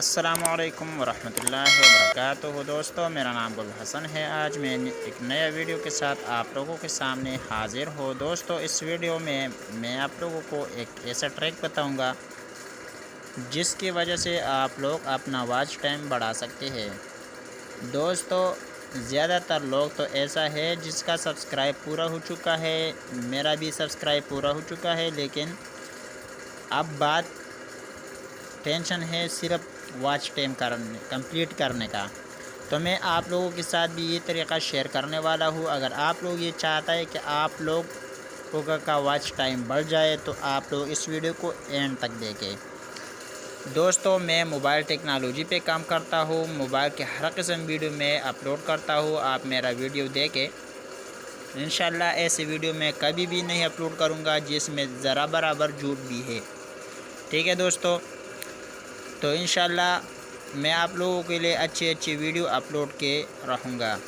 अस्सलामुअलैकुम वरहमतुल्लाहि वबरकातुहू। दोस्तों, मेरा नाम गुल हसन है। आज मैं एक नया वीडियो के साथ आप लोगों के सामने हाज़िर हूँ। दोस्तों, इस वीडियो में मैं आप लोगों को एक ऐसा ट्रिक बताऊंगा जिसकी वजह से आप लोग अपना वॉच टाइम बढ़ा सकते हैं। दोस्तों, ज़्यादातर लोग तो ऐसा है जिसका सब्सक्राइब पूरा हो चुका है, मेरा भी सब्सक्राइब पूरा हो चुका है, लेकिन अब बात टेंशन है सिर्फ वॉच टाइम कंप्लीट करने का। तो मैं आप लोगों के साथ भी ये तरीक़ा शेयर करने वाला हूँ। अगर आप लोग ये चाहता है कि आप लोगों का वॉच टाइम बढ़ जाए तो आप लोग इस वीडियो को एंड तक देखें। दोस्तों, मैं मोबाइल टेक्नोलॉजी पे काम करता हूँ। मोबाइल के हर किस्म वीडियो मैं अपलोड करता हूँ। आप मेरा वीडियो देखें। इंशाल्लाह ऐसे वीडियो मैं कभी भी नहीं अपलोड करूँगा जिसमें ज़रा बराबर झूठ भी है। ठीक है दोस्तों, तो इंशाल्लाह मैं आप लोगों के लिए अच्छी वीडियो अपलोड के रहूँगा।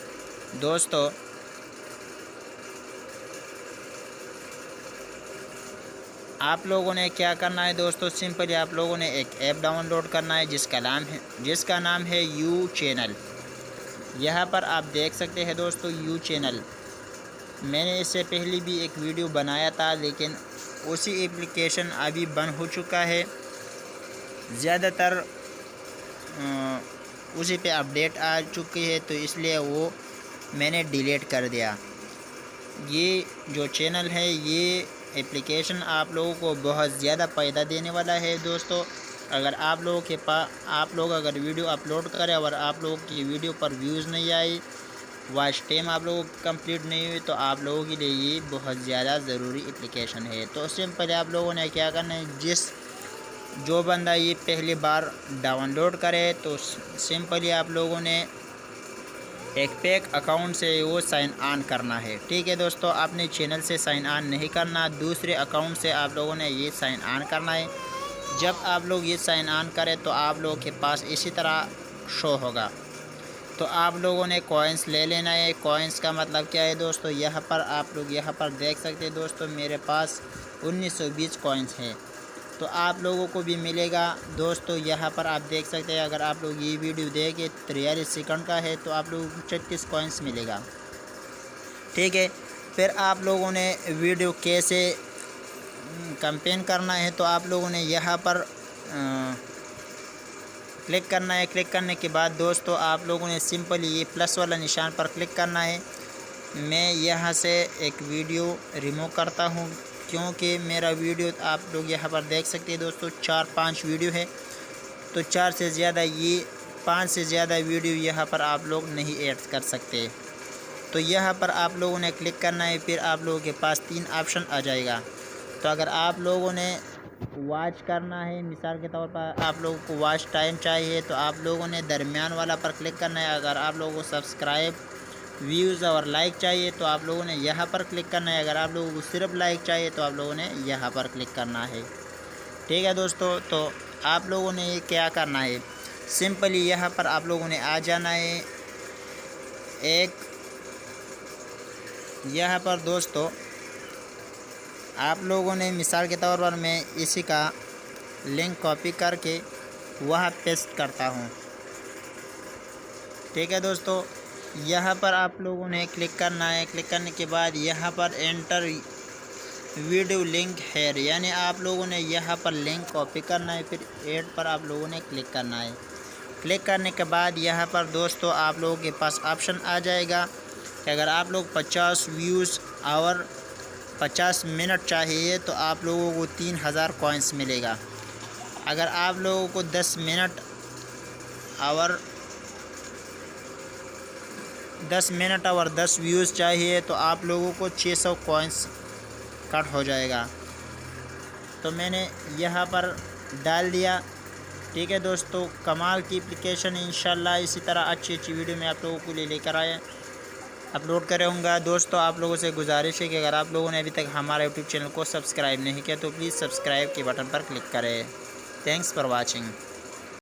दोस्तों, आप लोगों ने क्या करना है दोस्तों, सिंपली आप लोगों ने एक ऐप डाउनलोड करना है जिसका नाम है यू चैनल। यहाँ पर आप देख सकते हैं दोस्तों, यू चैनल। मैंने इससे पहले भी एक वीडियो बनाया था, लेकिन उसी एप्लीकेशन अभी बंद हो चुका है। ज़्यादातर उसी पे अपडेट आ चुकी है, तो इसलिए वो मैंने डिलीट कर दिया। ये जो चैनल है, ये एप्लीकेशन आप लोगों को बहुत ज़्यादा फ़ायदा देने वाला है। दोस्तों, अगर आप लोग अगर वीडियो अपलोड करें और आप लोगों की वीडियो पर व्यूज़ नहीं आई, वॉच टाइम आप लोगों की कंप्लीट नहीं हुई, तो आप लोगों के लिए ये बहुत ज़्यादा ज़रूरी एप्लीकेशन है। तो सिंपली आप लोगों ने क्या करना है, जो बंदा ये पहली बार डाउनलोड करे, तो सिंपली आप लोगों ने एक फेक अकाउंट से वो साइन ऑन करना है। ठीक है दोस्तों, अपने चैनल से साइन ऑन नहीं करना, दूसरे अकाउंट से आप लोगों ने ये साइन ऑन करना है। जब आप लोग ये साइन ऑन करें तो आप लोगों के पास इसी तरह शो होगा। तो आप लोगों ने कॉइन्स ले लेना है। कॉइन्स का मतलब क्या है दोस्तों, यहाँ पर आप लोग यहाँ पर देख सकते हैं दोस्तों, मेरे पास 1920 कॉइन्स हैं, तो आप लोगों को भी मिलेगा। दोस्तों, यहाँ पर आप देख सकते हैं, अगर आप लोग ये वीडियो देखें 43 सेकंड का है, तो आप लोगों को 36 कॉइन्स मिलेगा। ठीक है, फिर आप लोगों ने वीडियो कैसे कैंपेन करना है, तो आप लोगों ने यहाँ पर क्लिक करना है। क्लिक करने के बाद दोस्तों, आप लोगों ने सिंपली ये प्लस वाला निशान पर क्लिक करना है। मैं यहाँ से एक वीडियो रिमूव करता हूँ, क्योंकि मेरा वीडियो आप लोग यहाँ पर देख सकते हैं दोस्तों, 4-5 वीडियो है, तो 5 से ज़्यादा वीडियो यहाँ पर आप लोग नहीं ऐड कर सकते। तो यहाँ पर आप लोगों ने क्लिक करना है। फिर आप लोगों के पास 3 ऑप्शन आ जाएगा। तो अगर आप लोगों ने वॉच करना है, मिसाल के तौर पर आप लोगों को वॉच टाइम चाहिए, तो आप लोगों ने दरमियान वाला पर क्लिक करना है। अगर आप लोगों को सब्सक्राइब, व्यूज़ और लाइक चाहिए, तो आप लोगों ने यहाँ पर क्लिक करना है। अगर आप लोगों को सिर्फ लाइक चाहिए, तो आप लोगों ने यहाँ पर क्लिक करना है। ठीक है दोस्तों, तो आप लोगों ने ये क्या करना है, सिंपली यहाँ पर आप लोगों ने आ जाना है। यहाँ पर दोस्तों आप लोगों ने मिसाल के तौर पर मैं इसी का लिंक कॉपी करके वहाँ पेस्ट करता हूँ। ठीक है दोस्तों, यहाँ पर आप लोगों ने क्लिक करना है। क्लिक करने के बाद यहाँ पर एंटर वीडियो लिंक हेयर, यानी आप लोगों ने यहाँ पर लिंक कॉपी करना है। फिर ऐड पर आप लोगों ने क्लिक करना है। क्लिक करने के बाद यहाँ पर दोस्तों आप लोगों के पास ऑप्शन आ जाएगा कि अगर आप लोग 50 व्यूज़ और 50 मिनट चाहिए, तो आप लोगों को 3000 कॉइन्स मिलेगा। अगर आप लोगों को 10 मिनट और 10 व्यूज़ चाहिए, तो आप लोगों को 600 कॉइन्स कट हो जाएगा। तो मैंने यहाँ पर डाल दिया। ठीक है दोस्तों, कमाल की एप्लीकेशन। इंशाल्लाह इसी तरह अच्छी वीडियो मैं आप लोगों को लेकर अपलोड करूँगा। दोस्तों, आप लोगों से गुजारिश है कि अगर आप लोगों ने अभी तक हमारे यूट्यूब चैनल को सब्सक्राइब नहीं किया, तो प्लीज़ सब्सक्राइब के बटन पर क्लिक करें। Thanks for watching.